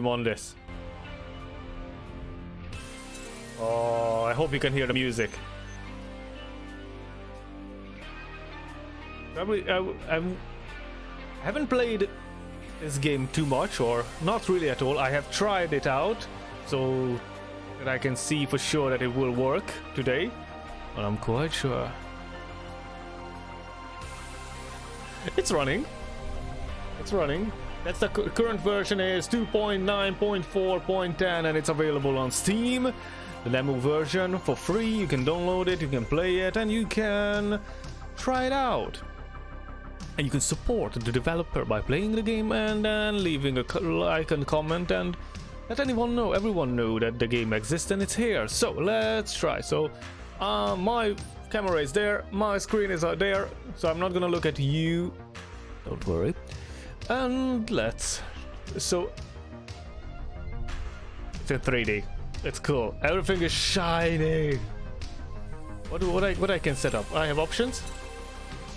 I'm on this. Oh, I hope you can hear the music. Probably, I haven't played this game too much, or not really at all. I have tried it out so that I can see for sure that it will work today, but I'm quite sure. It's running. It's running. That's the current version is 2.9.4.10 and it's available on Steam. The demo version for free. You can download it, you can play it, and you can try it out. And you can support the developer by playing the game and then leaving a like and comment and let everyone know that the game exists and it's here. So let's try. So my camera is there, my screen is out there, so I'm not gonna look at you. Don't worry. And let's. So it's in 3D. It's cool. Everything is shiny. What I can set up? I have options.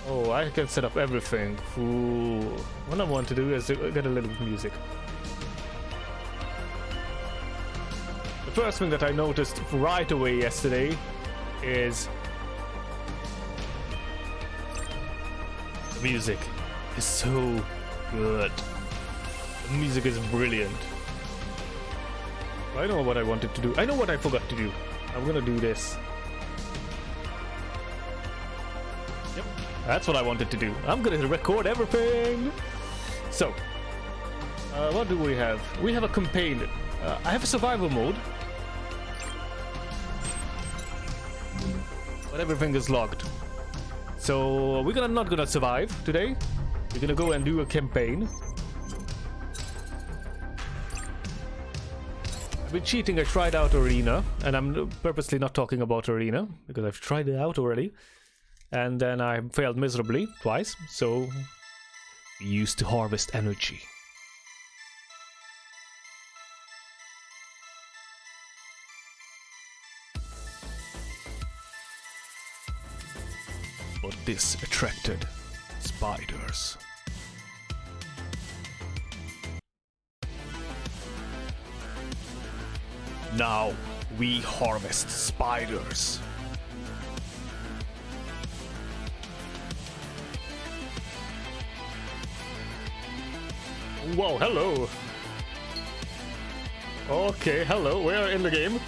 Oh, I can set up everything. Ooh. What I want to do is get a little music. The first thing that I noticed right away yesterday is the music is so good. The music is brilliant. I know what I wanted to do. I know what I forgot to do. I'm gonna do this. Yep, that's what I wanted to do. I'm gonna record everything. So, what do we have? We have a campaign. I have a survival mode, but everything is logged. So we're not gonna survive today. We're gonna go and do a campaign. I've been cheating. I tried out Arena, and I'm purposely not talking about Arena because I've tried it out already, and then I failed miserably twice. So we used to harvest energy. But this attracted spiders. Now we harvest spiders. Whoa, hello. Okay, hello, we're in the game.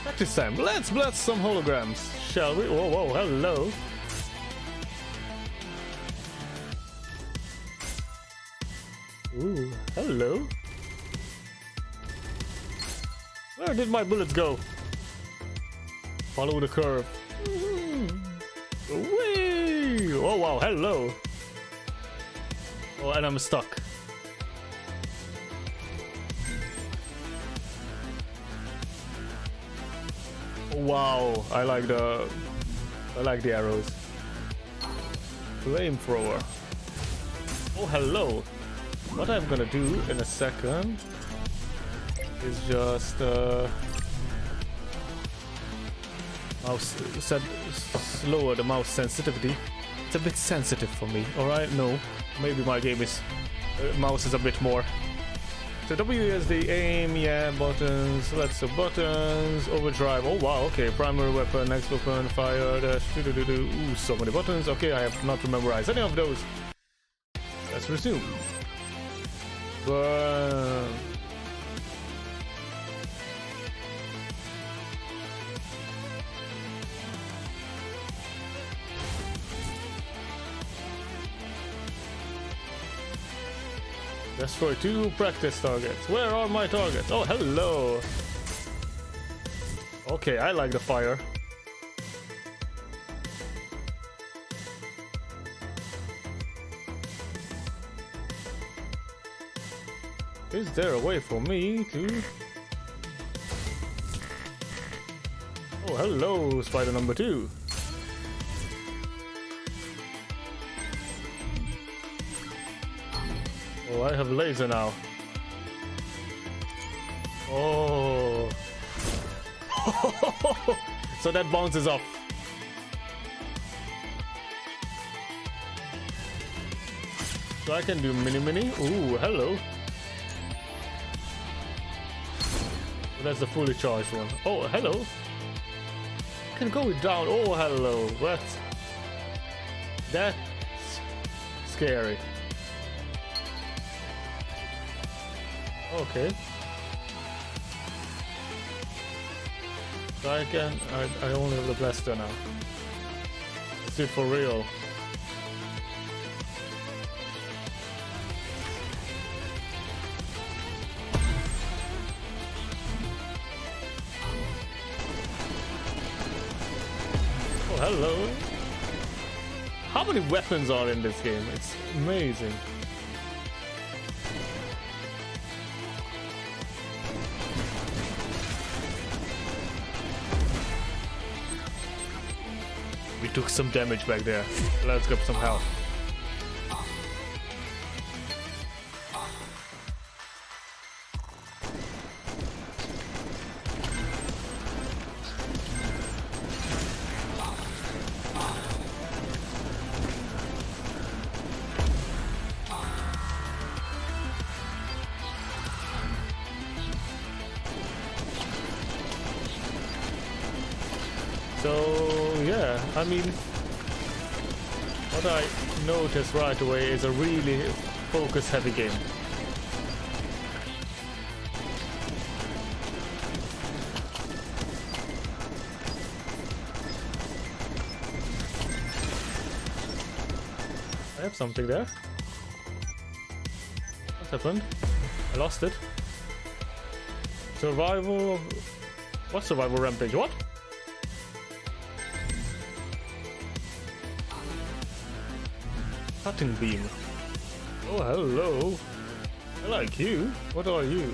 Practice time. Let's blast some holograms, shall we? Whoa, whoa, hello. Ooh, hello. Where did my bullets go? Follow the curve. Whee! Oh wow, hello. Oh, and I'm stuck. Wow, I like the arrows. Flamethrower. Oh, hello. What I'm gonna do in a second is just lower the mouse sensitivity. It's a bit sensitive for me. All right, no, maybe my game is mouse is a bit more. So W is the aim, yeah, buttons, let's do buttons, overdrive, oh wow, okay, primary weapon, next weapon, fire, dash, ooh, so many buttons, okay, I have not memorized any of those. Let's resume. Burn. Destroy 2 practice targets. Where are my targets? Oh, hello. Okay, I like the fire. Is there a way for me to... Oh, hello, spider number 2. Oh, I have laser now. Oh. So that bounces off. So I can do mini. Ooh, hello. That's the fully charged one. Oh, hello. I can go down. Oh, hello. That's scary. Okay. So I only have the blaster now. Let's do it for real. Oh, hello. How many weapons are in this game? It's amazing. We took some damage back there. Let's grab some health. So yeah, I mean, what I noticed right away is a really focus heavy game. I have something there. What happened? I lost it. Survival. What survival rampage? What? Cutting beam. Oh, hello. I like you. What are you?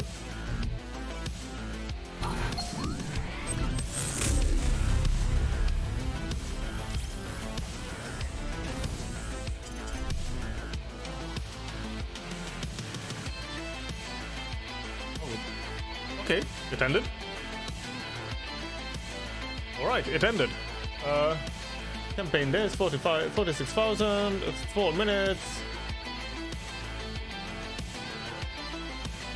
Oh. Okay, it ended. Alright, it ended. Campaign days 46,000, it's 4 minutes.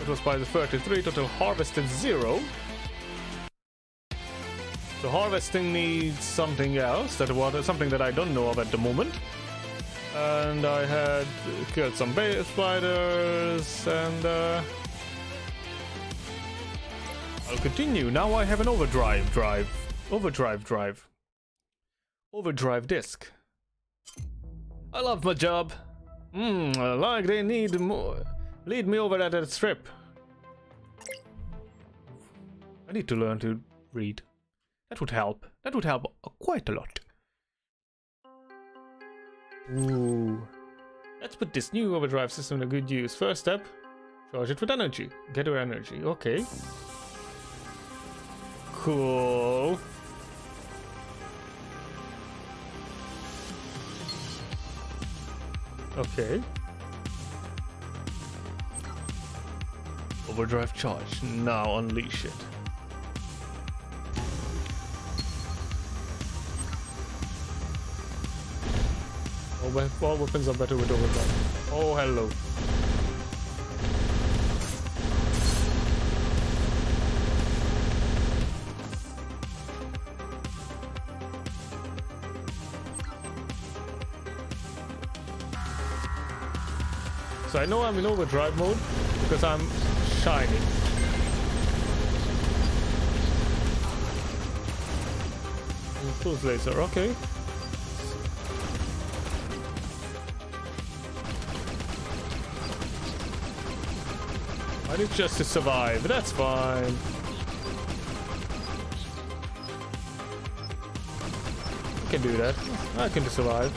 It was by the 33, total harvested 0. So harvesting needs something else, something that I don't know of at the moment. And I had killed some spiders, and I'll continue. Now I have an overdrive disc. I love my job. Like they need more. Lead me over that strip. I need to learn to read. That would help. That would help quite a lot. Ooh. Let's put this new overdrive system to good use. First step, charge it with energy. Get your energy. Okay. Cool. Okay. Overdrive charge. Now unleash it. All weapons are better with overdrive. Oh, hello. So I know I'm in overdrive mode because I'm shiny. Pulse laser, okay. I need just to survive, that's fine. I can do that. I can survive.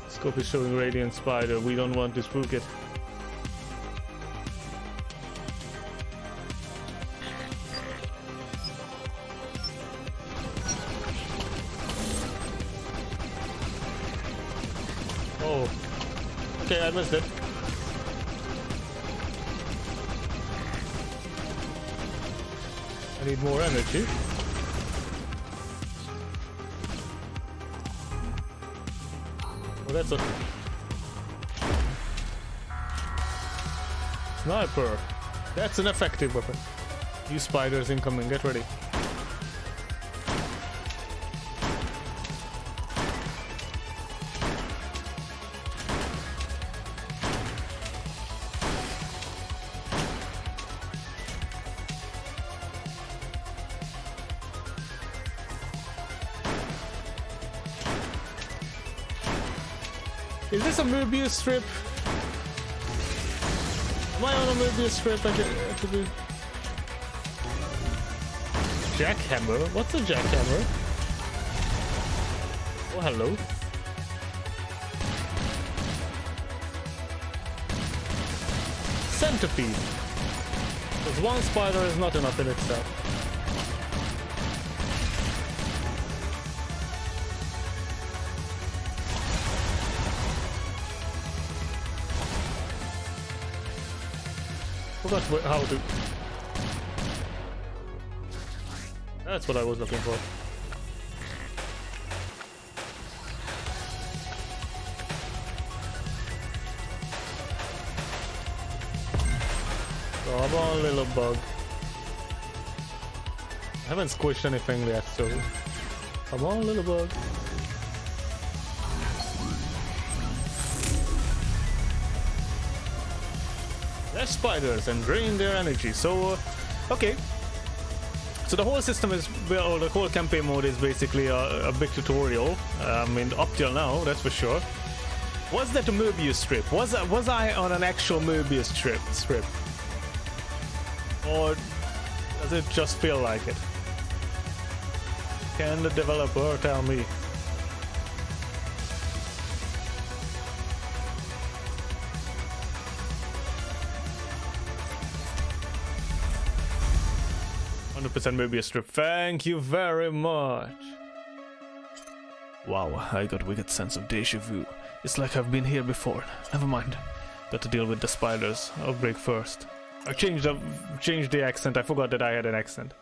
Scope is showing radiant spider. We don't want to spook it. Oh. Okay, I missed it. I need more energy. Oh, that's a sniper. That's an effective weapon. You spiders incoming, get ready. Is this a Mobius strip? Am I on a Mobius strip? I have to be... Jackhammer? What's a jackhammer? Oh, hello. Centipede. Because one spider is not enough in itself. Forgot how to... That's what I was looking for. Come on, little bug. I haven't squished anything yet, so... Come on, little bug. Less spiders and drain their energy. So, okay. So the whole system is, well, the whole campaign mode is basically a big tutorial. I mean, up till now, that's for sure. Was that a Mobius strip? Was I on an actual Mobius strip? Or does it just feel like it? Can the developer tell me? Mobius strip. Thank you very much. Wow, I got a wicked sense of deja vu. It's like I've been here before. Never mind. Got to deal with the spiders. I'll break first. I changed the accent. I forgot that I had an accent.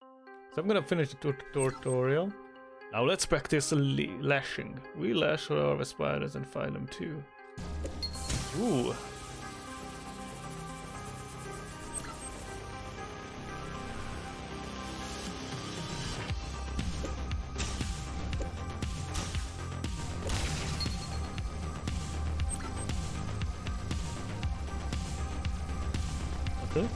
So I'm gonna finish the tutorial. Now let's practice lashing. We lash our spiders and find them too. Ooh. Okay.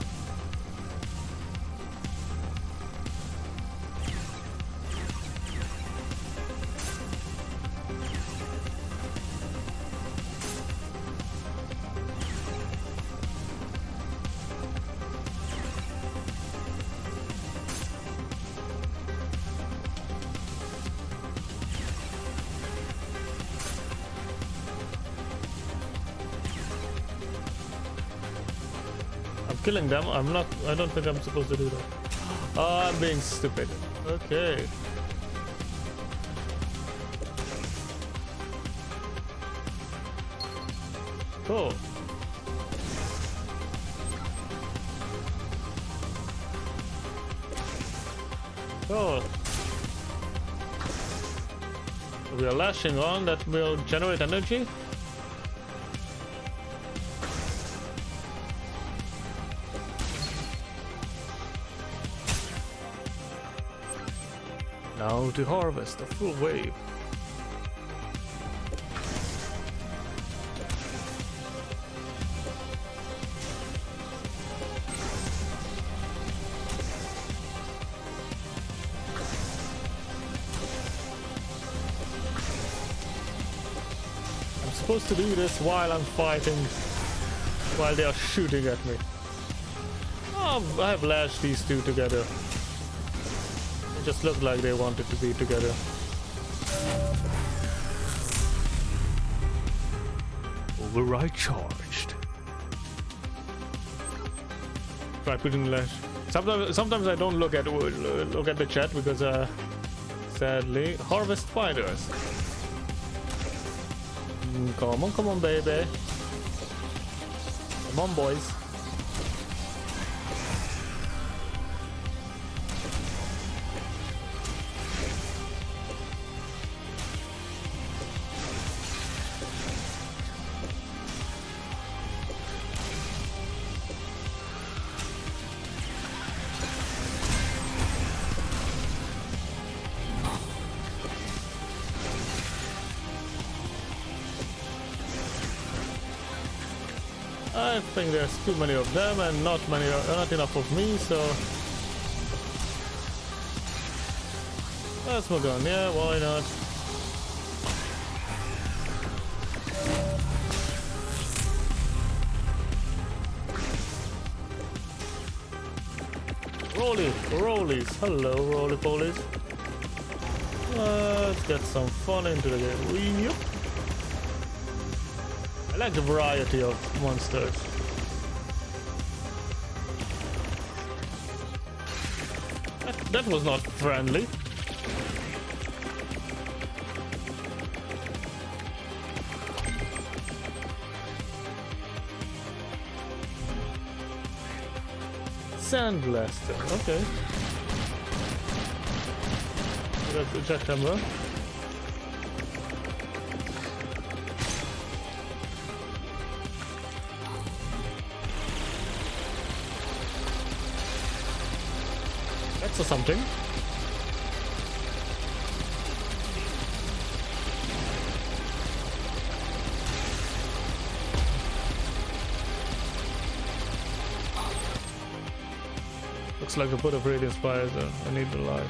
Killing them. I don't think I'm supposed to do that. Oh, I'm being stupid. Okay. Cool. Cool. We are lashing on, that will generate energy. Now to harvest a full wave. I'm supposed to do this while I'm fighting, while they are shooting at me. Oh, I have lashed these two together. Just looked like they wanted to be together. Override charged. Try putting lash. Sometimes I don't look at the chat because sadly harvest spiders. Come on, baby. Come on, boys. I think there's too many of them and not enough of me, so let's move on. Yeah, why not? Rollies. Hello, roly-polies. Let's get some fun into the game. Yep. I like the variety of monsters. That was not friendly. Sandblaster, okay. That's the jackhammer. That's something. Looks like a bit of radiant spires. I need the light.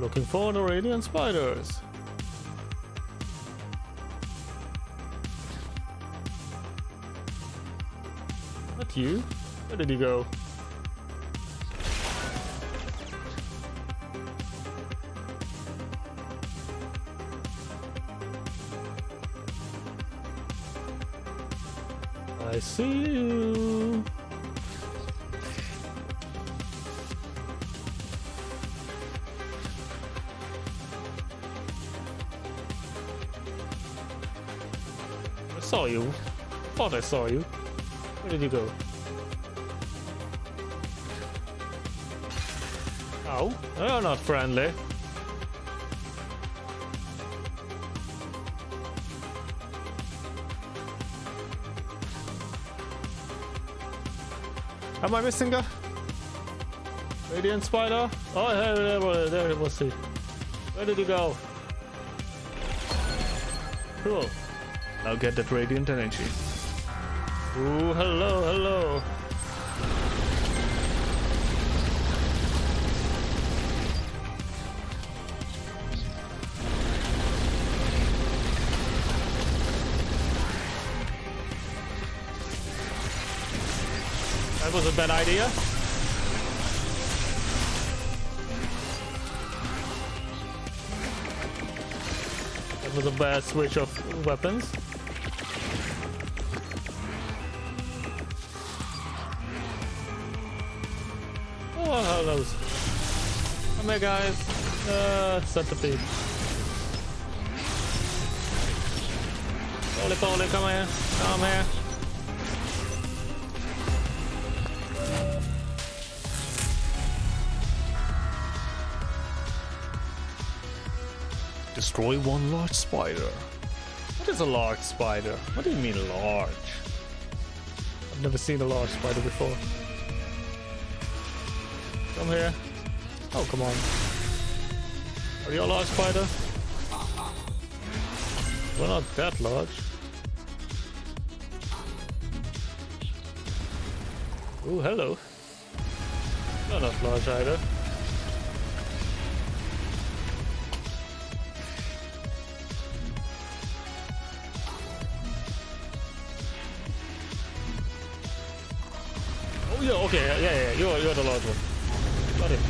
Looking for the radiant spiders. Not you. Where did he go? I see you. I saw you. Thought I saw you. Where did you go? Oh, you're not friendly. Am I missing a radiant spider? Oh, there it was. Where did you go? Cool. Now get that radiant energy. Ooh, hello. That was a bad idea. That was a bad switch of weapons. Oh, hell knows. Come here, guys. Centipede. Poly, come here. Come here. Destroy one large spider. What is a large spider? What do you mean large? I've never seen a large spider before. Come here. Oh, come on. Are you a large spider? We're not that large. Ooh, hello. You're not large either. Oh, yeah, okay, yeah, you're the large one. Got it.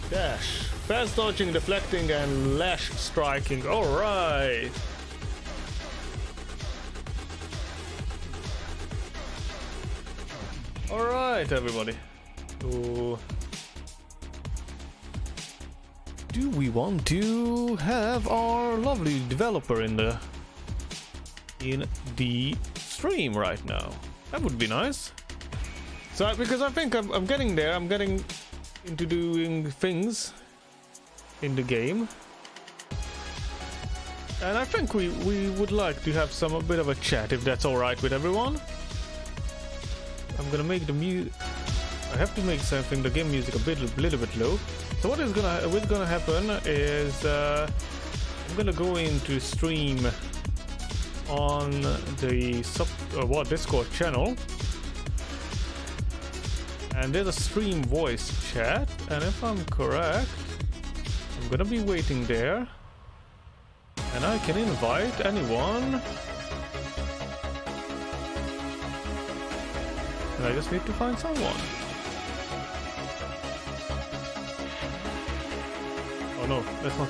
Dash. Fast dodging, deflecting, and lash striking. Alright. Alright, everybody. So, do we want to have our lovely developer in the stream right now? That would be nice. So, because I think I'm getting there. I'm getting into doing things in the game, and I think we would like to have a bit of a chat, if that's all right with everyone. I'm gonna make the music. I have to make something, the game music, little bit low. So what's gonna happen is I'm gonna go into stream on the Discord channel, and there's a stream voice chat, and if I'm correct, I'm gonna be waiting there, and I can invite anyone. And I just need to find someone. Oh no, that's not.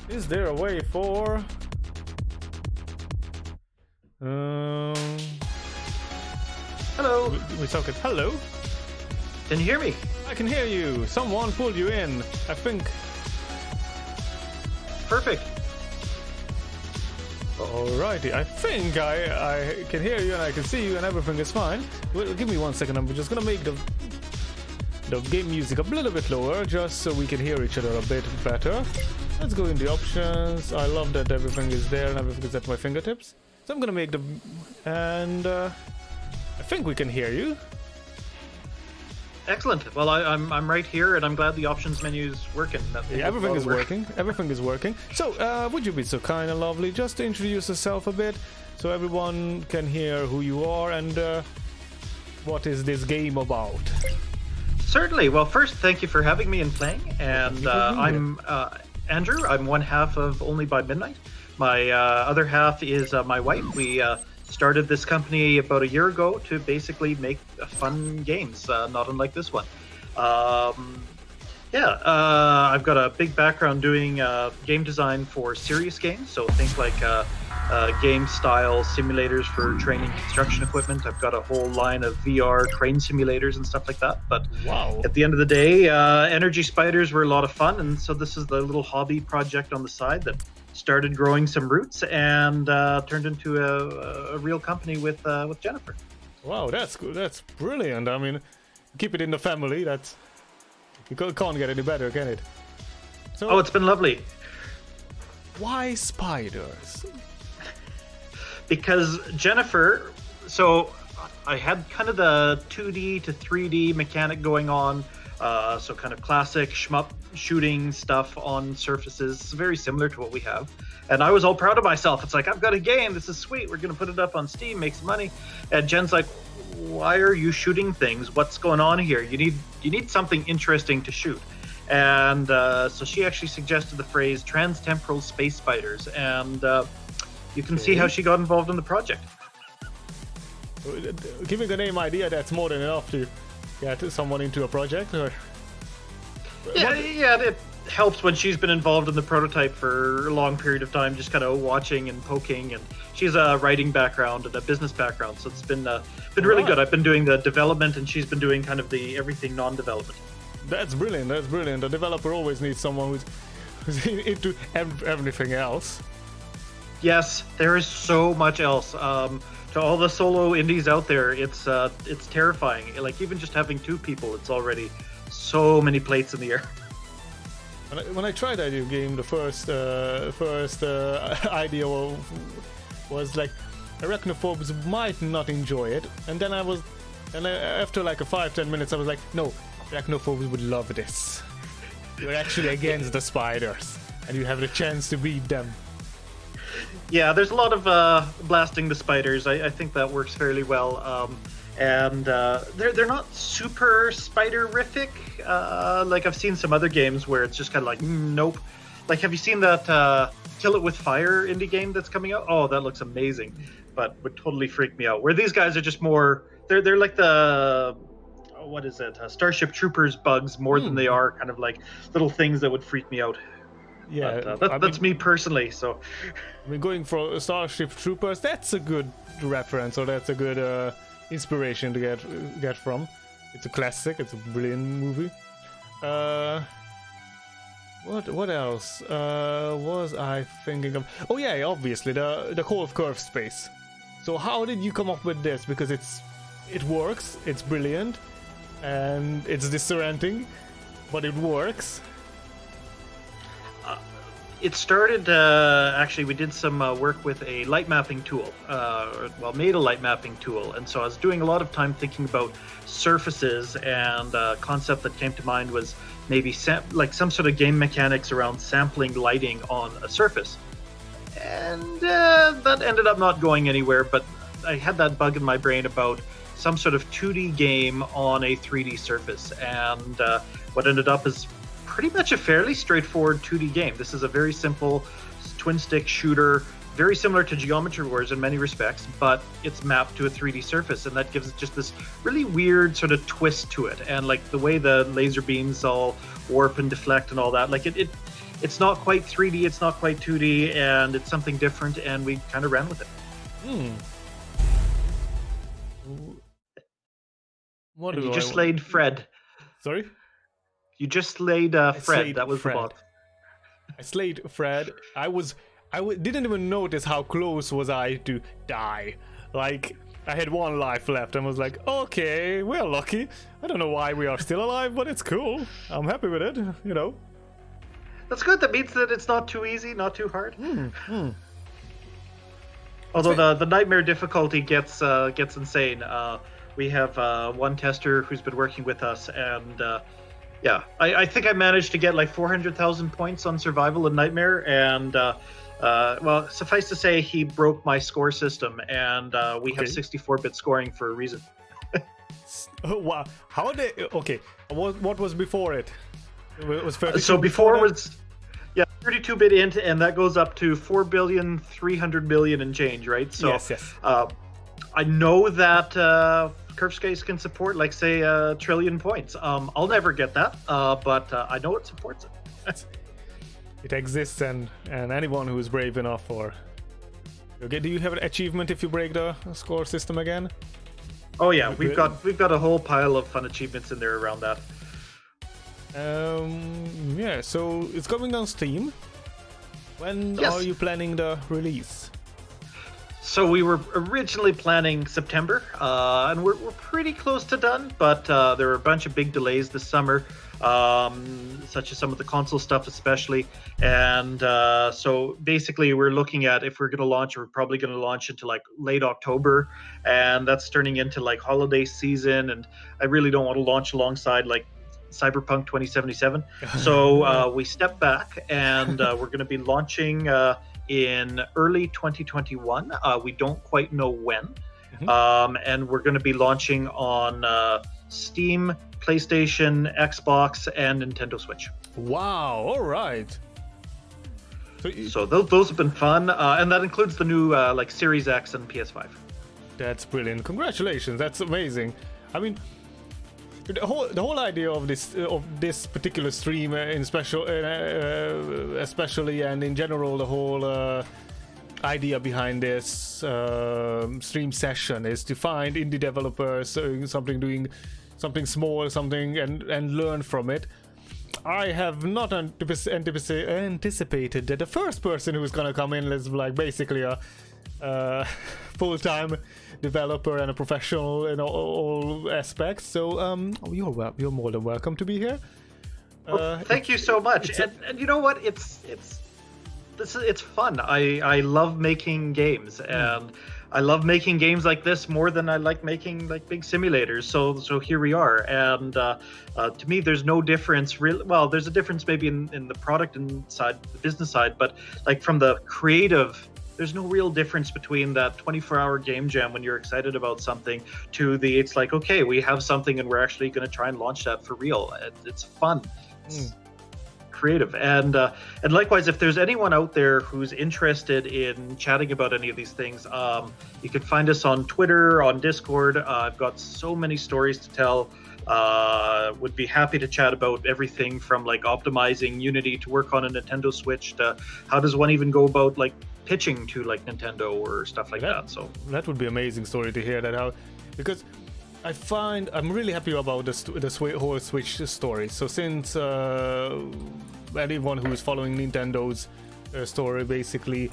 Is there a way for... Hello. We talk it. Hello. Can you hear me? I can hear you. Someone pulled you in, I think. Perfect. Alrighty. I think I can hear you and I can see you and everything is fine. Well, give me 1 second. I'm just gonna make the game music a little bit lower, just so we can hear each other a bit better. Let's go in the options. I love that everything is there and everything is at my fingertips. So I'm gonna make the... and I think we can hear you. Excellent. Well, I'm right here, and I'm glad the options menu is working. Yeah, everything is working. Everything is working. So, would you be so kind and lovely just to introduce yourself a bit, so everyone can hear who you are and what is this game about? Certainly. Well, first, thank you for having me and playing. And I'm Andrew. I'm one half of Only by Midnight. My other half is my wife. We started this company about a year ago to basically make fun games, not unlike this one. I've got a big background doing game design for serious games, so think like game style simulators for training construction equipment. I've got a whole line of VR crane simulators and stuff like that. But wow. At the end of the day, energy spiders were a lot of fun, and so this is the little hobby project on the side that started growing some roots and turned into a real company with Jennifer. Wow, that's good. That's brilliant. I mean, keep it in the family. That's, you can't get any better, can it? So, oh, it's been lovely. Why spiders? Because Jennifer, so I had kind of the 2D to 3D mechanic going on. So kind of classic shmup shooting stuff on surfaces, it's very similar to what we have. And I was all proud of myself. It's like, I've got a game, this is sweet, we're gonna put it up on Steam, make some money. And Jen's like, why are you shooting things? What's going on here? You need something interesting to shoot. And so she actually suggested the phrase trans-temporal space spiders, and you can see how she got involved in the project. Giving the name idea, that's more than enough to get someone into a project, or... Yeah, it helps when she's been involved in the prototype for a long period of time, just kind of watching and poking. And she's a writing background and a business background, so it's been really good. I've been doing the development, and she's been doing kind of the everything non-development. That's brilliant. That's brilliant. The developer always needs someone who's into everything else. Yes, there is so much else. To all the solo indies out there, it's terrifying. Like even just having two people, it's already so many plates in the air. When I tried that game, the first idea was like arachnophobes might not enjoy it, and then after like 5-10 minutes I was like, no, arachnophobes would love this. You're actually against the spiders, and you have the chance to beat them. Yeah, there's a lot of blasting the spiders. I think that works fairly well. and they're not super spiderific. Like I've seen some other games where it's just kind of like nope. Like have you seen that Kill It With Fire indie game that's coming out? Oh, that looks amazing, but would totally freak me out. Where these guys are just more, they're like the what is it? Starship Troopers bugs more than they are kind of like little things that would freak me out. Yeah, but, that's me personally. So, I mean, going for Starship Troopers, that's a good reference, or that's a good inspiration to get from. It's a classic. It's a brilliant movie. What else was I thinking of? Oh yeah, obviously the whole curved space. So how did you come up with this? Because it works. It's brilliant, and it's disorienting, but it works. It started, actually, we did some work with a light mapping tool, made a light mapping tool. And so I was doing a lot of time thinking about surfaces, and a concept that came to mind was maybe like some sort of game mechanics around sampling lighting on a surface. And that ended up not going anywhere, but I had that bug in my brain about some sort of 2D game on a 3D surface. And what ended up is pretty much a fairly straightforward 2D game. This is a very simple twin stick shooter, very similar to Geometry Wars in many respects, but it's mapped to a 3D surface, and that gives it just this really weird sort of twist to it. And like the way the laser beams all warp and deflect and all that, like it's not quite 3D, it's not quite 2D, and it's something different, and we kind of ran with it. What and you just slayed Fred. Sorry? You just slayed Fred. That was Fred. the boss. I slayed Fred. I didn't even notice how close was I to die. Like, I had one life left and was like, okay, we're lucky. I don't know why we are still alive, but it's cool. I'm happy with it, you know. That's good. That means that it's not too easy, not too hard. Although the nightmare difficulty gets insane. We have one tester who's been working with us, and yeah, I think I managed to get like 400,000 points on survival in Nightmare, and well, suffice to say, he broke my score system, and we have 64-bit scoring for a reason. Oh, wow. How did... Okay, what was before it? It was 32 so before was... Yeah, 32-bit int, and that goes up to 4,300,000,000 and change, right? So, yes. I know that Curve Space can support, like, say, 1 trillion points. I'll never get that, but I know it supports it. It exists, and anyone who is brave enough for... Okay, do you have an achievement if you break the score system again? Oh yeah, we've got a whole pile of fun achievements in there around that. Yeah, so it's coming on Steam. When are you planning the release? So we were originally planning September, and we're pretty close to done, but there were a bunch of big delays this summer, such as some of the console stuff especially, and so basically we're looking at, if we're going to launch, we're probably going to launch into like late October, and that's turning into like holiday season, and I really don't want to launch alongside like Cyberpunk 2077. So we stepped back, and we're going to be launching in early 2021. We don't quite know when. And we're going to be launching on Steam, PlayStation, Xbox, and Nintendo Switch. Wow, all right. So those have been fun, and that includes the new like Series X and PS5. That's brilliant. Congratulations. That's amazing. I mean, the whole idea of this particular stream, in special, especially, and in general, the whole idea behind this stream session is to find indie developers doing something small, and learn from it. I have not anticipated that the first person who's gonna come in is like basically a full-time developer and a professional in all aspects. So you're more than welcome to be here. Well, thank you so much. And you know what? It's fun. I love making games, and I love making games like this more than I like making like big simulators. So here we are, and to me, there's no difference. Well, there's a difference maybe in the product side, the business side, but like from the creative there's no real difference between that 24-hour game jam when you're excited about something to it's like, okay, we have something and we're actually going to try and launch that for real. It's fun. It's creative. And likewise, if there's anyone out there who's interested in chatting about any of these things, you can find us on Twitter, on Discord. I've got so many stories to tell. Would be happy to chat about everything from like optimizing Unity to work on a Nintendo Switch to how does one even go about like pitching to like Nintendo or stuff like that. So that would be amazing story to hear that how, because I find I'm really happy about the whole Switch story. So since anyone who is following Nintendo's story, basically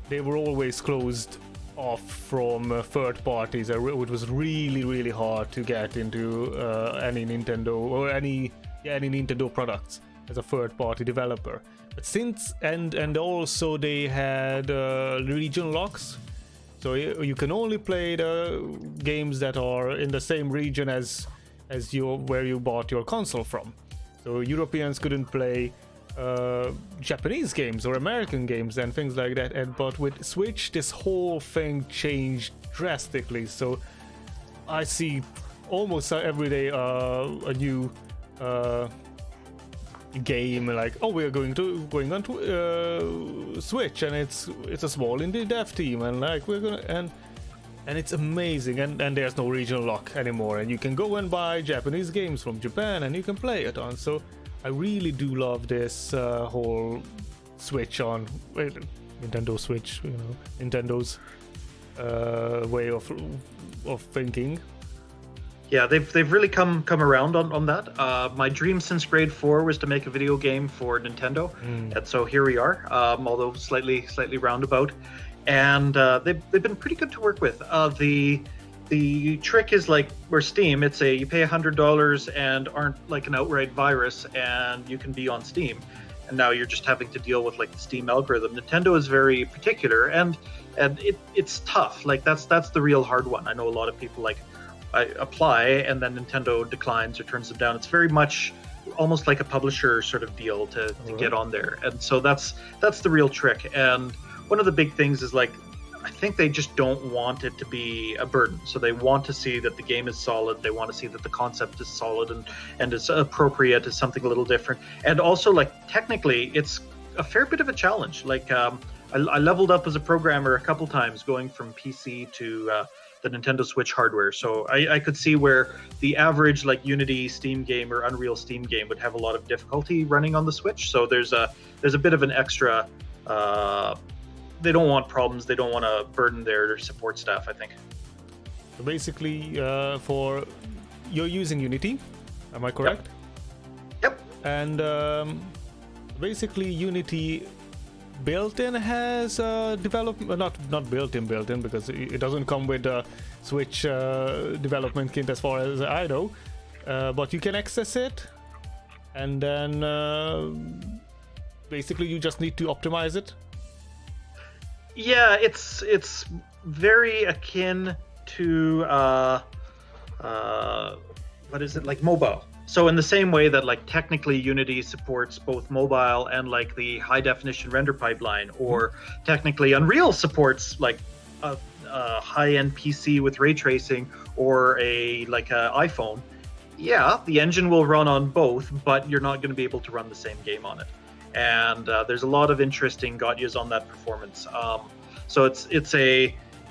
they were always closed off from third parties. It was really hard to get into any Nintendo or any Nintendo products as a third party developer. But since and also they had region locks, so you can only play the games that are in the same region as where you bought your console from. So Europeans couldn't play Japanese games or American games and things like that. But with Switch, this whole thing changed drastically. So I see almost every day a new game, like, oh, we're going on to Switch, and it's a small indie dev team, and like we're gonna and it's amazing, and there's no regional lock anymore, and you can go and buy Japanese games from Japan and you can play it on. So I really do love this whole Switch on Nintendo Switch, Nintendo's way of thinking. Yeah, they've really come around on that. My dream since grade 4 was to make a video game for Nintendo, and so here we are. Although slightly roundabout, and they've been pretty good to work with. The trick is like where Steam, it's you pay $100 and aren't like an outright virus, and you can be on Steam. And now you're just having to deal with like the Steam algorithm. Nintendo is very particular, and it's tough. Like that's the real hard one. I know a lot of people like. I apply and then Nintendo declines or turns them down. It's very much almost like a publisher sort of deal to get on there. And so that's the real trick. And one of the big things is like, I think they just don't want it to be a burden. So they want to see that the game is solid. They want to see that the concept is solid and it's appropriate, is something a little different. And also like technically it's a fair bit of a challenge. Like I leveled up as a programmer a couple times going from PC to the Nintendo Switch hardware. So I could see where the average like Unity Steam game or Unreal Steam game would have a lot of difficulty running on the Switch. So there's a bit of an extra, they don't want problems. They don't want to burden their support staff, I think. So basically you're using Unity, am I correct? Yep. And basically Unity built-in has development, not built-in because it doesn't come with a Switch development kit as far as I know, but you can access it, and then basically you just need to optimize it. Yeah, it's very akin to what is it, like mobile. So in the same way that like technically Unity supports both mobile and like the high definition render pipeline, or technically Unreal supports like a high-end PC with ray tracing or a iPhone. Yeah, the engine will run on both, but you're not going to be able to run the same game on it. And there's a lot of interesting gotchas on that performance. So it's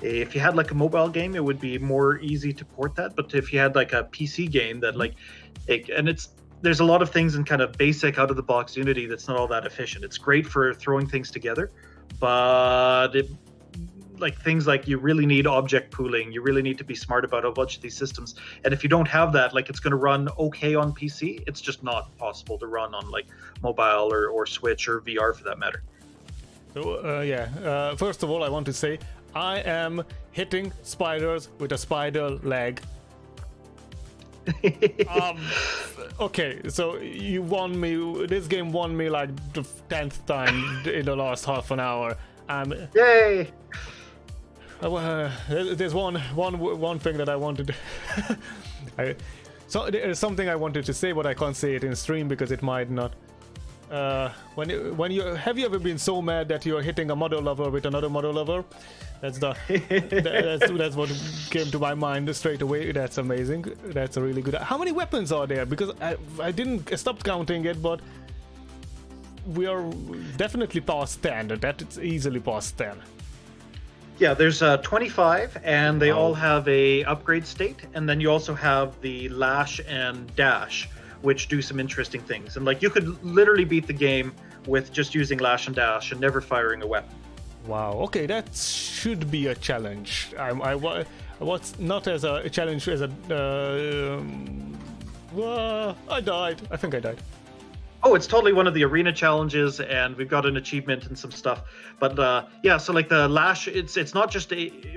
if you had like a mobile game, it would be more easy to port that. But if you had like a PC game that like, there's a lot of things in kind of basic out of the box Unity that's not all that efficient. It's great for throwing things together, but things like you really need object pooling. You really need to be smart about a bunch of these systems. And if you don't have that, like it's going to run okay on PC. It's just not possible to run on like mobile or Switch or VR for that matter. So first of all, I want to say I am hitting spiders with a spider leg. Okay, so you won me. This game won me like the 10th time in the last half an hour. Yay! There's one thing that I wanted. So there's something I wanted to say, but I can't say it in stream because it might not. when you have you ever been so mad that you're hitting a model lover with another model lover? That's that's what came to my mind straight away. That's amazing. That's a really good. How many weapons are there? Because I didn't stop counting it, but we are definitely past 10. That's easily past 10. Yeah, there's 25, and they all have a upgrade state, and then you also have the lash and dash, which do some interesting things. And like you could literally beat the game with just using lash and dash and never firing a weapon. Wow. Okay, that should be a challenge. I was not as a challenge as a. I died. I think I died. Oh, it's totally one of the arena challenges, and we've got an achievement and some stuff. But yeah, so like the lash, it's not just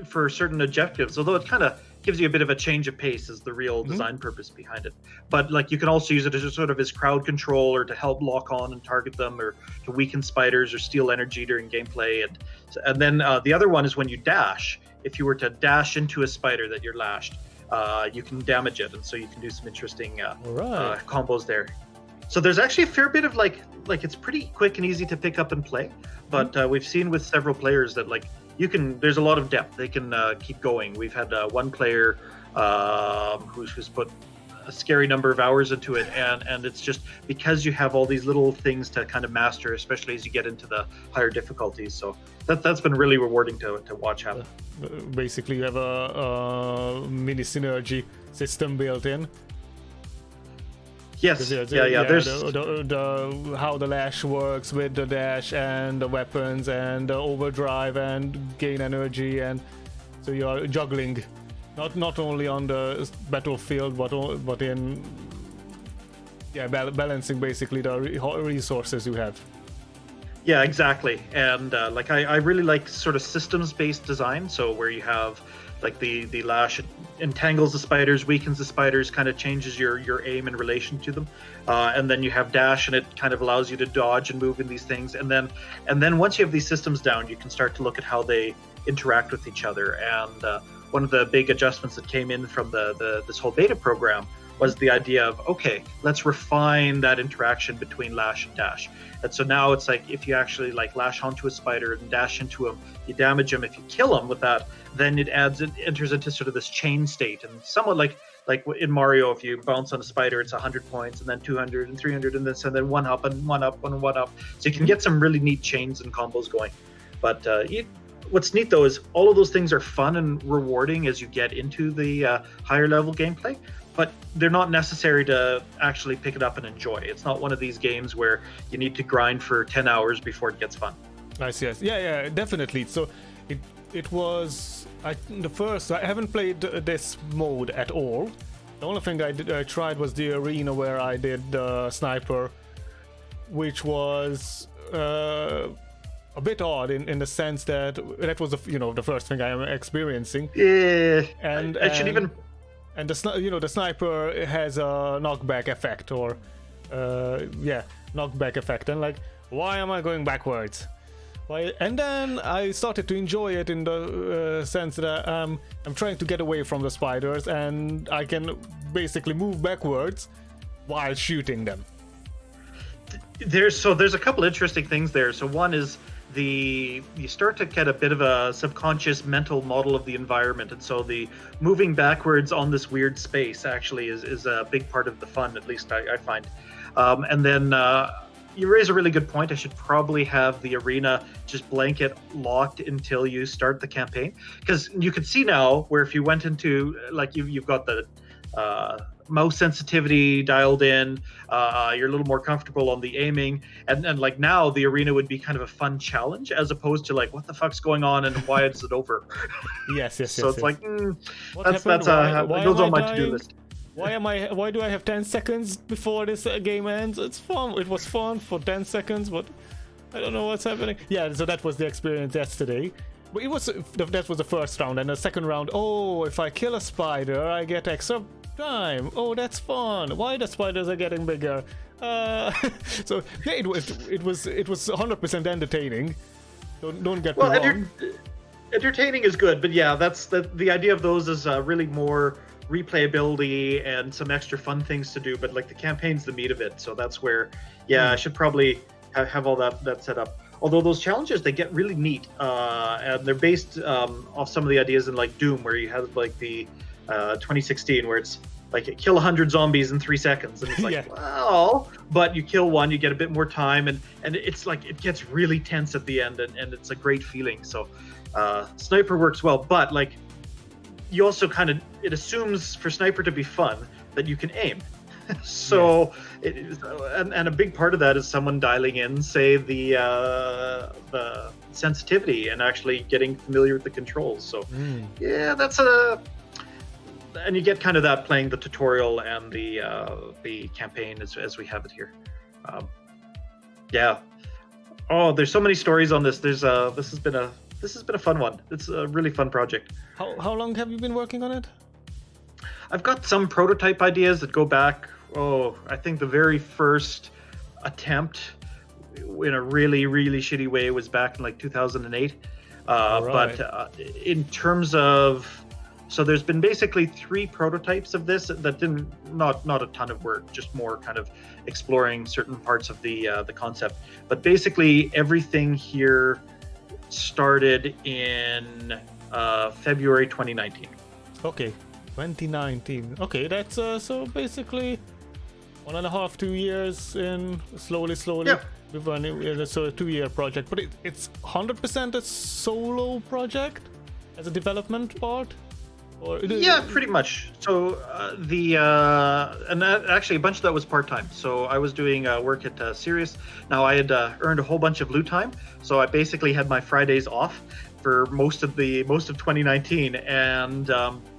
for certain objectives, although it kind of gives you a bit of a change of pace is the real design purpose behind it. But like you can also use it as sort of as crowd control, or to help lock on and target them, or to weaken spiders or steal energy during gameplay. And then the other one is when you dash. If you were to dash into a spider that you're lashed, you can damage it, and so you can do some interesting combos there. So there's actually a fair bit of like it's pretty quick and easy to pick up and play, but we've seen with several players that like there's a lot of depth. They can keep going. We've had one player who's put a scary number of hours into it, and it's just because you have all these little things to kind of master, especially as you get into the higher difficulties. So that's been really rewarding to watch happen. Basically, you have a mini synergy system built in. Yes, yeah. There's how the lash works with the dash and the weapons and the overdrive and gain energy, and so you are juggling, not only on the battlefield but in balancing basically the resources you have. Yeah, exactly. And like I really like sort of systems-based design, so where you have like the lash entangles the spiders, weakens the spiders, kind of changes your aim in relation to them, and then you have dash, and it kind of allows you to dodge and move in these things, and then once you have these systems down, you can start to look at how they interact with each other. And one of the big adjustments that came in from this whole beta program was the idea of, okay, let's refine that interaction between lash and dash. And so now it's like if you actually like lash onto a spider and dash into him, you damage him. If you kill him with that, then it enters into sort of this chain state, and somewhat like in Mario, if you bounce on a spider, it's 100 points, and then 200 and 300, and then one up and one up and one up. So you can get some really neat chains and combos going. But what's neat though is all of those things are fun and rewarding as you get into the higher level gameplay, but they're not necessary to actually pick it up and enjoy. It's not one of these games where you need to grind for 10 hours before it gets fun. Nice, yes. Yeah, definitely. So it was the first. I haven't played this mode at all. The only thing I tried was the arena where I did sniper, which was a bit odd in the sense that was the first thing I am experiencing. Yeah, and I should even. And the sniper has a knockback effect, or knockback effect, and like, why am I going backwards? Why? And then I started to enjoy it in the sense that I'm trying to get away from the spiders, and I can basically move backwards while shooting them. There's a couple interesting things there. So one is you start to get a bit of a subconscious mental model of the environment, and so the moving backwards on this weird space actually is a big part of the fun, at least I find. And then you raise a really good point. I should probably have the arena just blanket locked until you start the campaign, because you can see now where if you went into like you've got the mouse sensitivity dialed in, you're a little more comfortable on the aiming, and like now the arena would be kind of a fun challenge as opposed to like, what the fuck's going on and why is it over? yes. So it's like that's it goes on my to-do list. Why do I have 10 seconds before this game ends? It's fun. It was fun for 10 seconds, but I don't know what's happening. Yeah, so that was the experience yesterday. But that was the first round, and the second round, if I kill a spider, I get extra time. Oh, that's fun. Why the spiders are getting bigger? So yeah, it was 100% entertaining. Don't get me wrong. Entertaining is good, but yeah, that's the idea of those is really more replayability and some extra fun things to do, but like the campaign's the meat of it. So that's where, I should probably have all that set up. Although those challenges, they get really neat, and they're based off some of the ideas in like Doom, where you have like the 2016, where it's like kill 100 zombies in 3 seconds, and it's like, well, but you kill one, you get a bit more time, and it's like it gets really tense at the end, and it's a great feeling. So Sniper works well, but like you also it assumes for Sniper to be fun that you can aim. So and a big part of that is someone dialing in, say, the sensitivity and actually getting familiar with the controls. So that's and you get kind of that playing the tutorial and the campaign as we have it here. There's so many stories on this. This has been a fun one. It's a really fun project. How long have you been working on it? I've got some prototype ideas that go back, I think the very first attempt in a really, really shitty way was back in like 2008. But in terms of, so there's been basically 3 prototypes of this that didn't, not a ton of work, just more kind of exploring certain parts of the concept. But basically everything here started in February 2019. Okay. 2019. Okay, that's so basically 1.5, 2 years in, slowly. Yeah. We've run so a 2-year project, but it's 100% a solo project as a development part. Yeah, pretty much. So actually a bunch of that was part-time. So I was doing work at Sirius. Now I had earned a whole bunch of loot time, so I basically had my Fridays off for most of 2019, and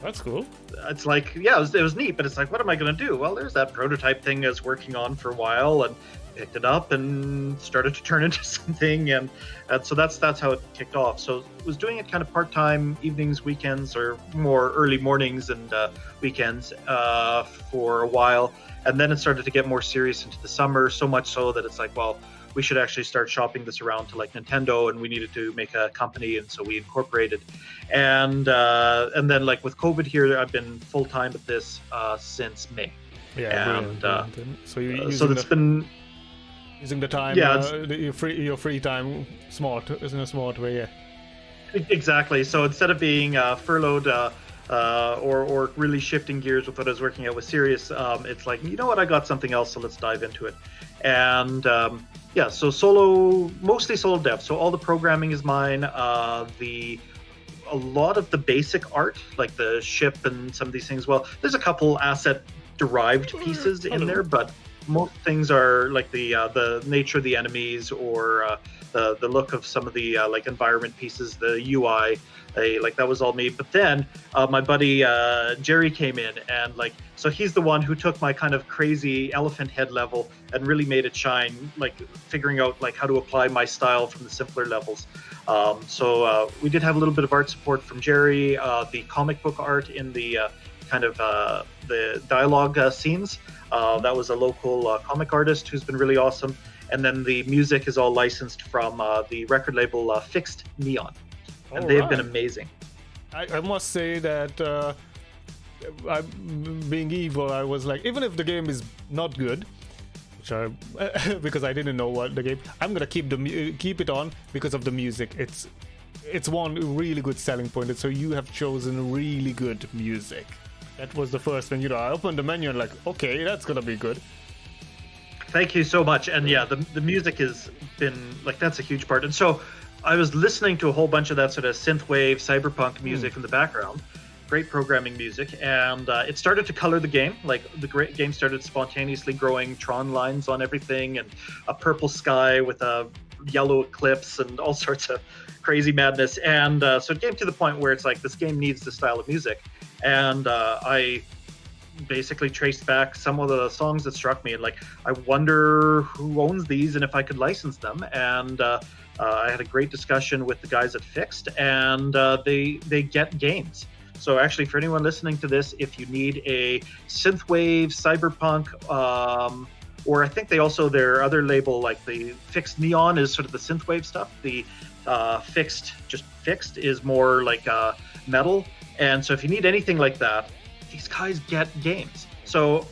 that's cool. It's like, it was neat, but it's like, what am I going to do? Well, there's that prototype thing I was working on for a while, and picked it up and started to turn into something, and so that's how it kicked off. So I was doing it kind of part-time, evenings, weekends, or more early mornings and weekends for a while, and then it started to get more serious into the summer, so much so that it's like, well, we should actually start shopping this around to like Nintendo, and we needed to make a company, and so we incorporated. And then like with COVID here, I've been full time at this since May. Yeah, and brilliant. So it's been using the time, your free time, in a smart way. Yeah. Exactly. So instead of being furloughed or really shifting gears with what I was working at with Sirius, it's like, you know what, I got something else, so let's dive into it. And so mostly solo dev. So all the programming is mine. A lot of the basic art, like the ship and some of these things, well, there's a couple asset derived pieces in there, but most things are like the nature of the enemies, or the look of some of the like environment pieces, the UI, like that was all me. But then my buddy Jerry came in, and like, so he's the one who took my kind of crazy elephant head level and really made it shine, like figuring out like how to apply my style from the simpler levels. So we did have a little bit of art support from Jerry, the comic book art in the kind of the dialogue scenes. That was a local comic artist who's been really awesome. And then the music is all licensed from the record label Fixed Neon. And they've been amazing. I must say that being evil, I was like, even if the game is not good, because I didn't know what the game, I'm gonna keep it on because of the music. It's one really good selling point. So you have chosen really good music. That was the first thing, I opened the menu and like, okay, that's gonna be good. Thank you so much. And yeah, the music has been like, that's a huge part. And so I was listening to a whole bunch of that sort of synthwave cyberpunk music in the background, great programming music, and it started to color the game. Like the game started spontaneously growing Tron lines on everything, and a purple sky with a yellow eclipse and all sorts of crazy madness. And so it came to the point where it's like, this game needs this style of music. And I basically traced back some of the songs that struck me, and like, I wonder who owns these and if I could license them. And I had a great discussion with the guys at Fixed, and they get games. So actually, for anyone listening to this, if you need a synthwave, cyberpunk, or I think they also, their other label, like the Fixed Neon is sort of the synthwave stuff. The Fixed is more like metal. And so if you need anything like that, these guys get games. So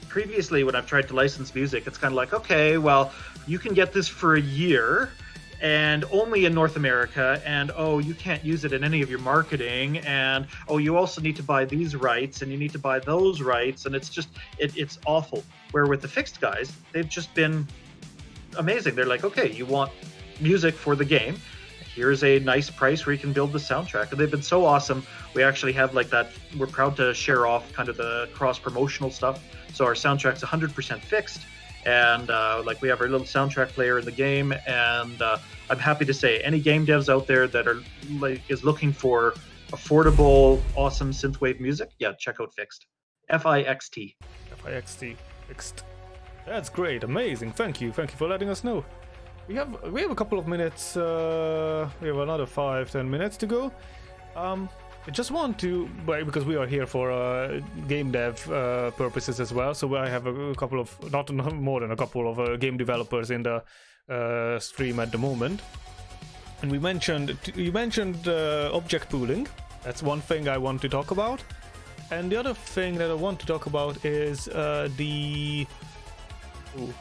previously, when I've tried to license music, it's kind of like, okay, well, you can get this for a year and only in North America, and oh, you can't use it in any of your marketing, and oh, you also need to buy these rights and you need to buy those rights, and it's awful. Where with the Fixed guys, they've just been amazing. They're like, okay, you want music for the game, here's a nice price where you can build the soundtrack. And they've been so awesome. We actually have like that, we're proud to share off kind of the cross promotional stuff. So our soundtrack's 100% fixed, and like we have our little soundtrack player in the game. And I'm happy to say, any game devs out there that are is looking for affordable, awesome synthwave music, yeah, check out Fixed. F-I-X-T. F-I-X-T. Fixed. That's great, amazing. Thank you for letting us know. We have a couple of minutes. We have another 5-10 minutes to go. I just want to, because we are here for game dev purposes as well. So I have a couple of, not more than a couple of game developers in the stream at the moment. And you mentioned object pooling. That's one thing I want to talk about. And the other thing that I want to talk about is the. Ooh.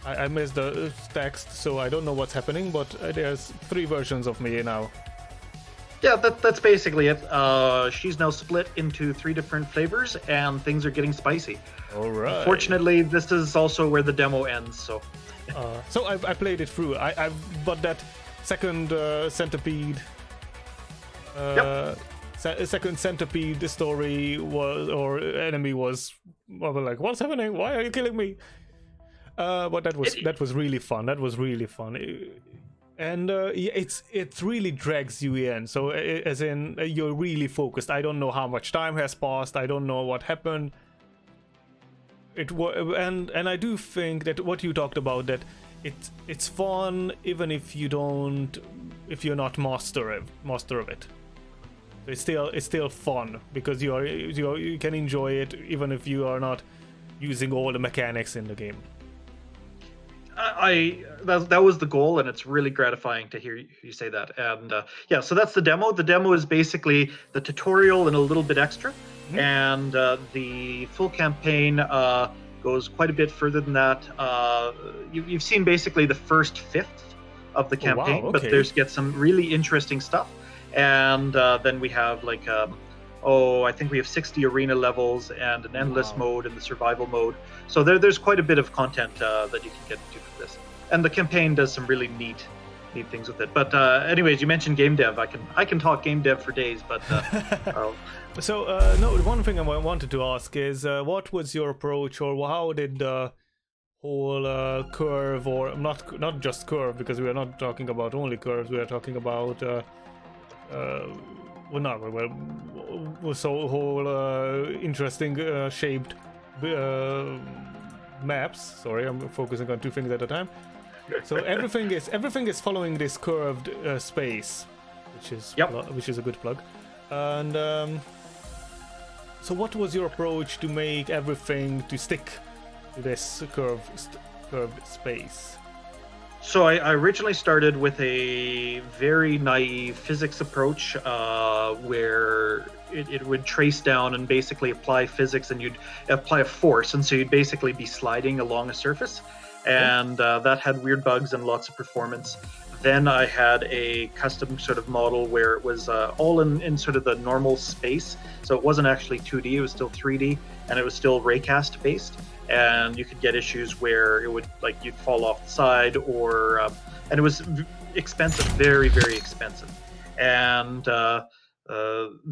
I missed the text, so I don't know what's happening, but there's 3 versions of me now. Yeah, that's basically it. She's now split into 3 different flavors, and things are getting spicy. All right. Fortunately, this is also where the demo ends, so... So I played it through. But that second centipede... second centipede story was, or enemy was... Well, like, what's happening? Why are you killing me? But that was really fun. That was really fun, and it really drags you in. So as in you're really focused. I don't know how much time has passed. I don't know what happened. And I do think that what you talked about, that it's fun even if you're not master of it. It's still fun because you can enjoy it even if you are not using all the mechanics in the game. That was the goal, and it's really gratifying to hear you say that. And yeah, so that's the demo. The demo is basically the tutorial and a little bit extra, and the full campaign goes quite a bit further than that. You've seen basically the first fifth of the campaign, wow, okay. But there's some really interesting stuff, and then we have like I think we have 60 arena levels and an endless mode and the survival mode. So there's quite a bit of content that you can get into for this. And the campaign does some really neat things with it. But anyways, you mentioned game dev. I can talk game dev for days, but So no, one thing I wanted to ask is what was your approach, or how did the whole curve, or not just curve, because we are not talking about only curves, we are talking about so whole interesting shaped maps. Sorry, I'm focusing on 2 things at a time. So everything is following this curved space, which is a good plug. And so what was your approach to make everything to stick to this curved space? So I originally started with a very naive physics approach where it would trace down and basically apply physics, and you'd apply a force, and so you'd basically be sliding along a surface, and that had weird bugs and lots of performance. Then I had a custom sort of model where it was all in sort of the normal space, so it wasn't actually 2D, it was still 3D, and it was still raycast based. And you could get issues where it would, like, you'd fall off the side, or and it was expensive, very, very expensive. And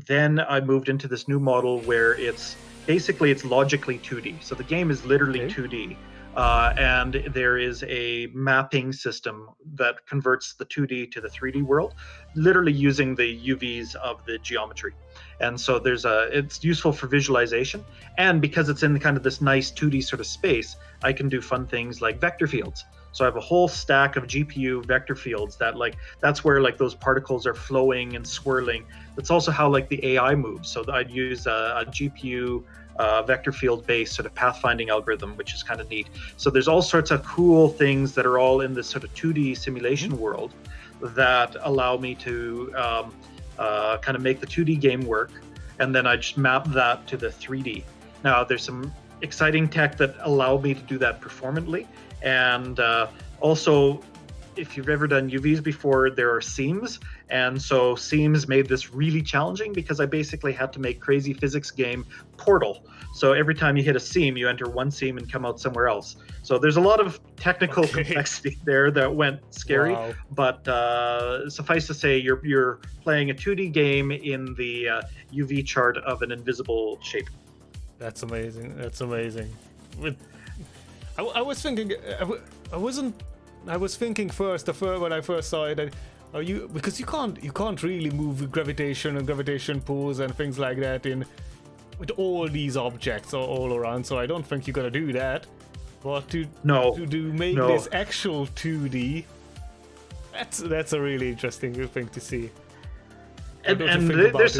then I moved into this new model where it's logically 2D. So the game is literally 2D, and there is a mapping system that converts the 2D to the 3D world, literally using the UVs of the geometry. And so it's useful for visualization, and because it's in kind of this nice 2D sort of space, I can do fun things like vector fields. So I have a whole stack of GPU vector fields that's where like those particles are flowing and swirling. That's also how like the AI moves. So I'd use a GPU vector field based sort of pathfinding algorithm, which is kind of neat. So there's all sorts of cool things that are all in this sort of 2D simulation world that allow me to kind of make the 2D game work. and then I just map that to the 3D. Now, there's some exciting tech that allow me to do that performantly, and also, if you've ever done UVs before, there are seams, and so seams made this really challenging because I basically had to make crazy physics game Portal. So every time you hit a seam, you enter one seam and come out somewhere else. So there's a lot of technical complexity there that went scary. Wow. But suffice to say, you're playing a 2D game in the UV chart of an invisible shape. That's amazing. That's amazing. I was thinking, I was thinking first, when I first saw it, because you can't really move gravitation and gravitation pulls and things like that with all these objects all around. So I don't think you're gonna do that. But to make this actual 2D, that's a really interesting thing to see. And there's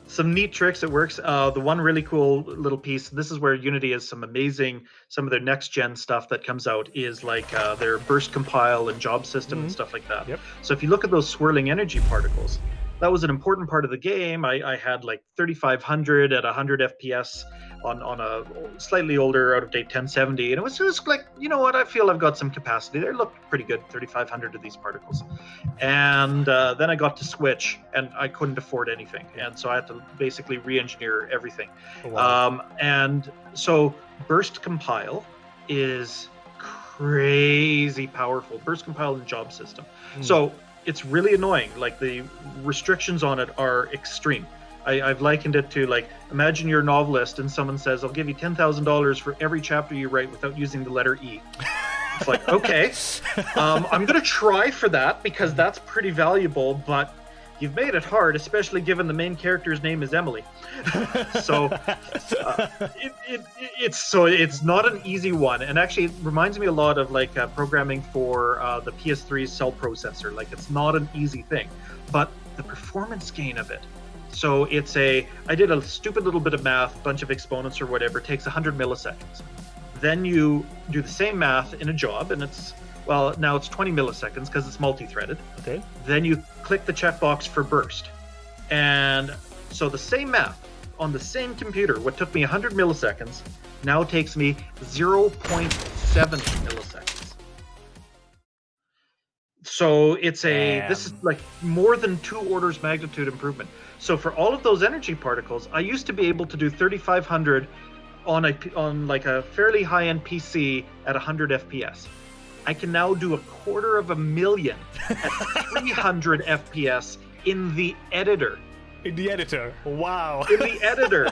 some neat tricks it works. The one really cool little piece, this is where Unity has some of their next gen stuff that comes out, is like their burst compile and job system and stuff like that. Yep. So if you look at those swirling energy particles, that was an important part of the game. I had like 3500 at 100 FPS on a slightly older, out of date 1070, and it was just like, you know what, I feel I've got some capacity. They looked pretty good, 3500 of these particles. And then I got to Switch, and I couldn't afford anything, and so I had to basically re-engineer everything. Oh, wow. And so burst compile is crazy powerful. Burst compile and job system. So it's really annoying. Like, the restrictions on it are extreme. I've likened it to, like, imagine you're a novelist and someone says, I'll give you $10,000 for every chapter you write without using the letter E. It's like, okay, I'm going to try for that because that's pretty valuable, but you've made it hard, especially given the main character's name is Emily. So it's not an easy one. And actually, it reminds me a lot of like programming for the PS3 cell processor. Like, it's not an easy thing, but the performance gain of it. So I did a stupid little bit of math, bunch of exponents or whatever, it takes 100 milliseconds. Then you do the same math in a job, and now it's 20 milliseconds because it's multi-threaded. Okay. Then you click the checkbox for burst. And so the same math on the same computer, what took me 100 milliseconds, now takes me 0.7 milliseconds. So this is like more than 2 orders magnitude improvement. So for all of those energy particles, I used to be able to do 3500 on like a fairly high-end PC at 100 FPS. I can now do 250,000 at 300 FPS in the editor. In the editor, wow. In the editor.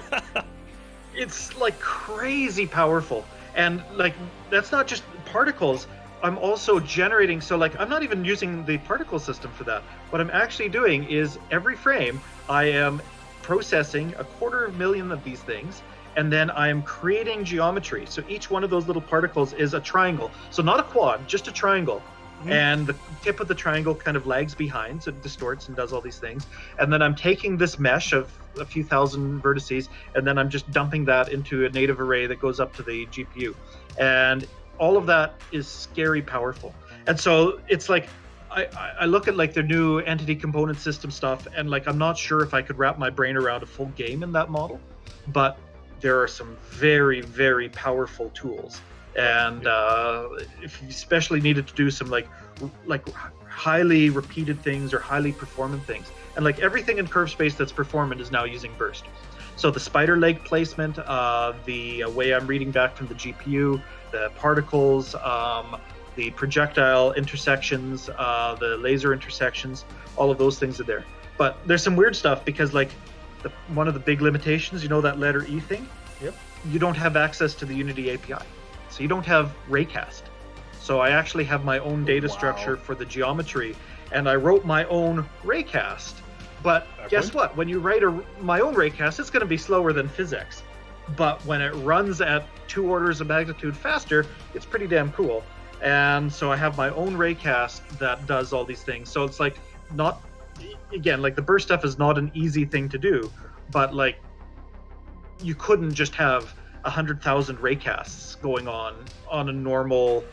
It's like crazy powerful. And like, that's not just particles. I'm also generating, so like, I'm not even using the particle system for that. What I'm actually doing is every frame, I am processing 250,000 of these things, and then I am creating geometry. So each one of those little particles is a triangle. So not a quad, just a triangle. And the tip of the triangle kind of lags behind, so it distorts and does all these things. And then I'm taking this mesh of a few thousand vertices, and then I'm just dumping that into a native array that goes up to the GPU. And all of that is scary powerful. And so it's like, I look at like their new entity component system stuff, and like, I'm not sure if I could wrap my brain around a full game in that model, but there are some very, very powerful tools. And if you especially needed to do some like highly repeated things or highly performant things, and like everything in curve space that's performant is now using burst. So the spider leg placement, the way I'm reading back from the GPU, the particles, the projectile intersections, the laser intersections, all of those things are there. But there's some weird stuff because like one of the big limitations, you know, that letter E thing? Yep. You don't have access to the Unity API. So you don't have raycast. So I actually have my own data structure for the geometry, and I wrote my own raycast. But guess what? When you write my own raycast, it's going to be slower than physics. But when it runs at 2 orders of magnitude faster, it's pretty damn cool. And so I have my own raycast that does all these things. So it's like like the burst stuff is not an easy thing to do, but like you couldn't just have 100,000 raycasts going on a normal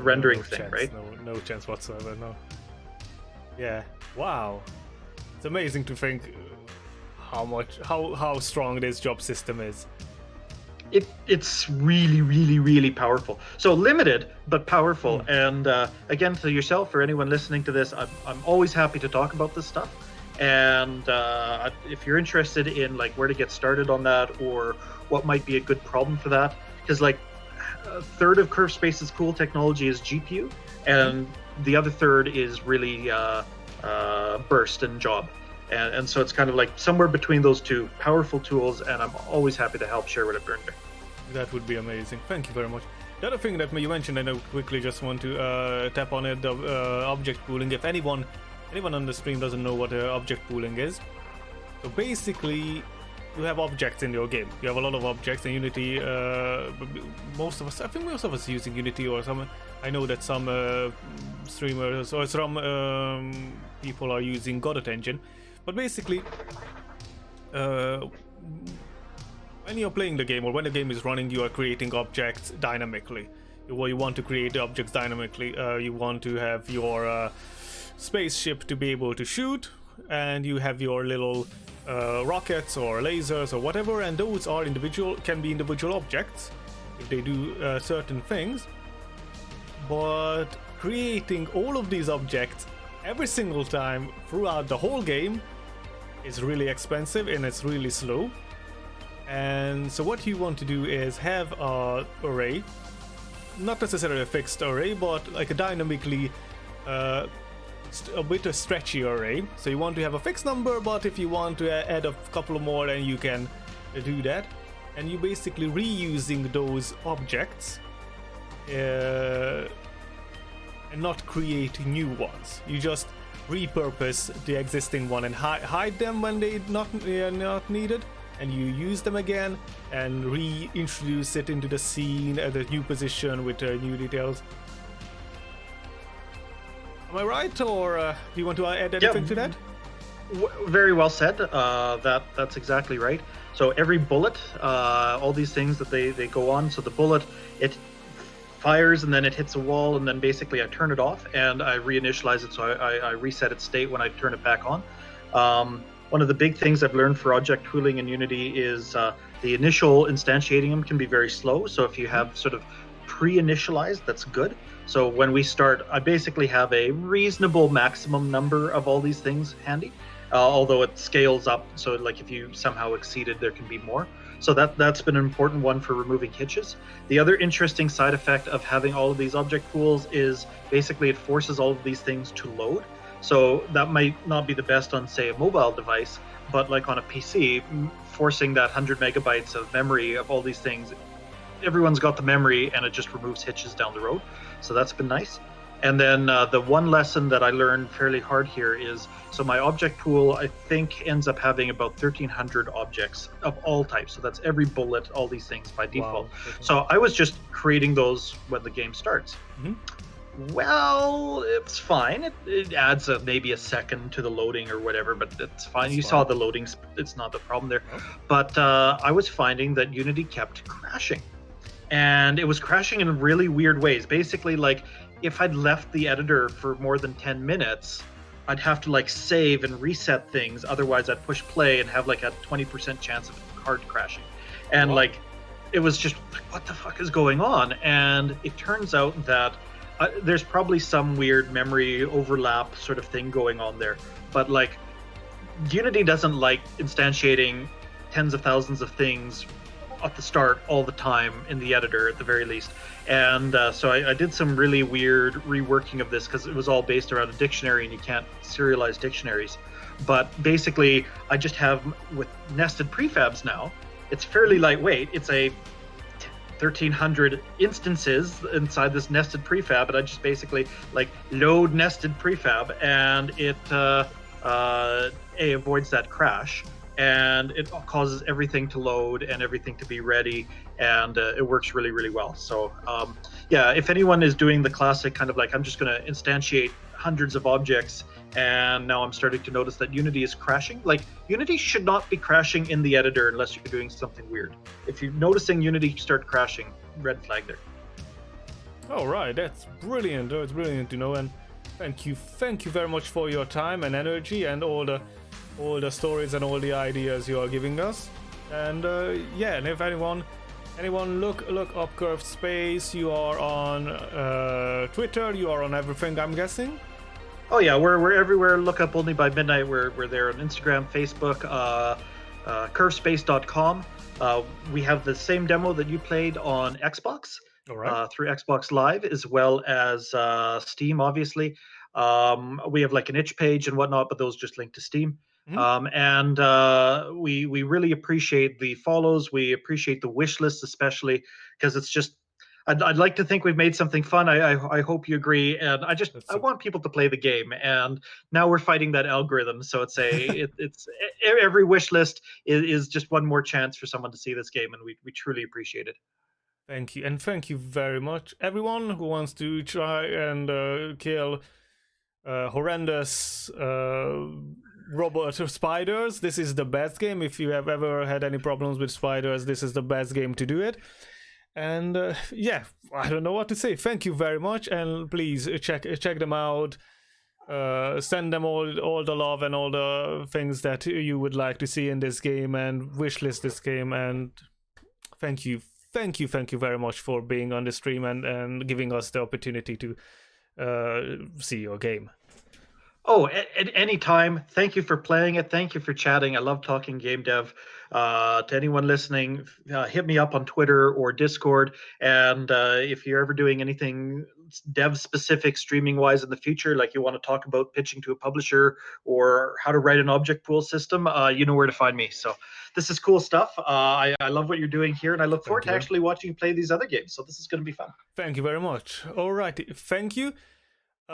rendering thing, right? No chance whatsoever, no. Yeah, wow. It's amazing to think how strong this job system is. It's really, really, really powerful. So limited, but powerful. And again, to yourself or anyone listening to this, I'm always happy to talk about this stuff. And if you're interested in like where to get started on that or what might be a good problem for that, because like a third of Curve Space's cool technology is GPU, and the other third is really burst and job. And so it's kind of like somewhere between those two powerful tools, and I'm always happy to help share what I've learned there. That would be amazing. Thank you very much. The other thing that you mentioned, and I quickly just want to tap on it, the object pooling. If anyone on the stream doesn't know what object pooling is, so basically you have objects in your game. You have a lot of objects in Unity. I think most of us using Unity, or some. I know that some streamers or some people are using Godot engine. But basically, when you're playing the game or when the game is running, you are creating objects dynamically. You want to create objects dynamically. You want to have your spaceship to be able to shoot, and you have your little rockets or lasers or whatever, and those are can be individual objects if they do certain things. But creating all of these objects every single time throughout the whole game is really expensive and it's really slow. And so what you want to do is have a array, not necessarily a fixed array, but like a dynamically a bit of stretchy array. So you want to have a fixed number, but if you want to add a couple more, then you can do that. And you basically reusing those objects and not create new ones. You just repurpose the existing one and hide them when they're not needed, and you use them again and reintroduce it into the scene at a new position with new details. Am I right, or do you want to add anything to that? Very well said. That's exactly right. So every bullet, all these things that they go on. So the bullet, it fires and then it hits a wall, and then basically I turn it off and I reinitialize it, so I reset its state when I turn it back on. One of the big things I've learned for object pooling in Unity is the initial instantiating them can be very slow. So if you have sort of pre-initialized, that's good. So when we start, I basically have a reasonable maximum number of all these things handy, although it scales up. So like if you somehow exceeded, there can be more. So that's been an important one for removing hitches. The other interesting side effect of having all of these object pools is basically it forces all of these things to load. So that might not be the best on, say, a mobile device, but like on a PC, forcing that 100 megabytes of memory of all these things, everyone's got the memory and it just removes hitches down the road. So that's been nice. And then the one lesson that I learned fairly hard here is, so my object pool, I think, ends up having about 1,300 objects of all types. So that's every bullet, all these things by default. Wow. So I was just creating those when the game starts. Mm-hmm. Well, it's fine. It adds maybe a second to the loading or whatever, but it's fine. You saw the loading. It's not the problem there. Oh. But I was finding that Unity kept crashing. And it was crashing in really weird ways. Basically, like, if I'd left the editor for more than 10 minutes, I'd have to like save and reset things. Otherwise, I'd push play and have like a 20% chance of hard crashing. And wow. Like, it was just like, what the fuck is going on? And it turns out that there's probably some weird memory overlap sort of thing going on there. But like, Unity doesn't like instantiating tens of thousands of things at the start all the time in the editor at the very least. And so I did some really weird reworking of this because it was all based around a dictionary and you can't serialize dictionaries. But basically I just have, with nested prefabs now, it's fairly lightweight. It's a 1,300 instances inside this nested prefab, and I just basically like load nested prefab, and it avoids that crash. And it causes everything to load and everything to be ready, and it works really, really well. So yeah, if anyone is doing the classic kind of like, I'm just going to instantiate hundreds of objects, and now I'm starting to notice that Unity is crashing. Like, Unity should not be crashing in the editor unless you're doing something weird. If you're noticing Unity start crashing, red flag there. All right, that's brilliant. It's brilliant to know, and thank you very much for your time and energy and all the all the stories and all the ideas you are giving us. And yeah, and if anyone look up Curved Space. You are on Twitter. You are on everything, I'm guessing. Oh yeah, we're everywhere. Look up Only by Midnight. We're there on Instagram, Facebook, curvespace.com. We have the same demo that you played on Xbox, All right. through Xbox Live, as well as Steam, obviously. We have like an itch page and whatnot, but those just link to Steam. And we really appreciate the follows. We appreciate the wish lists, especially because it's just. I'd like to think we've made something fun. I hope you agree, and I want people to play the game. And now we're fighting that algorithm, so it's every wish list is just one more chance for someone to see this game, and we truly appreciate it. Thank you, and thank you very much, everyone who wants to try and kill horrendous robot spiders. This is the best game. If you have ever had any problems with spiders, this is the best game to do it. And yeah, I don't know what to say. Thank you very much, and please check them out. Send them all the love and all the things that you would like to see in this game, and wishlist this game. And thank you very much for being on the stream and giving us the opportunity to see your game. Oh, at any time. Thank you for playing it. Thank you for chatting. I love talking game dev. To anyone listening, hit me up on Twitter or Discord. And if you're ever doing anything dev specific streaming wise in the future, like you want to talk about pitching to a publisher or how to write an object pool system, you know where to find me. So this is cool stuff. I love what you're doing here, and I look forward to actually watching you play these other games. So this is going to be fun. Thank you very much. All right. Thank you.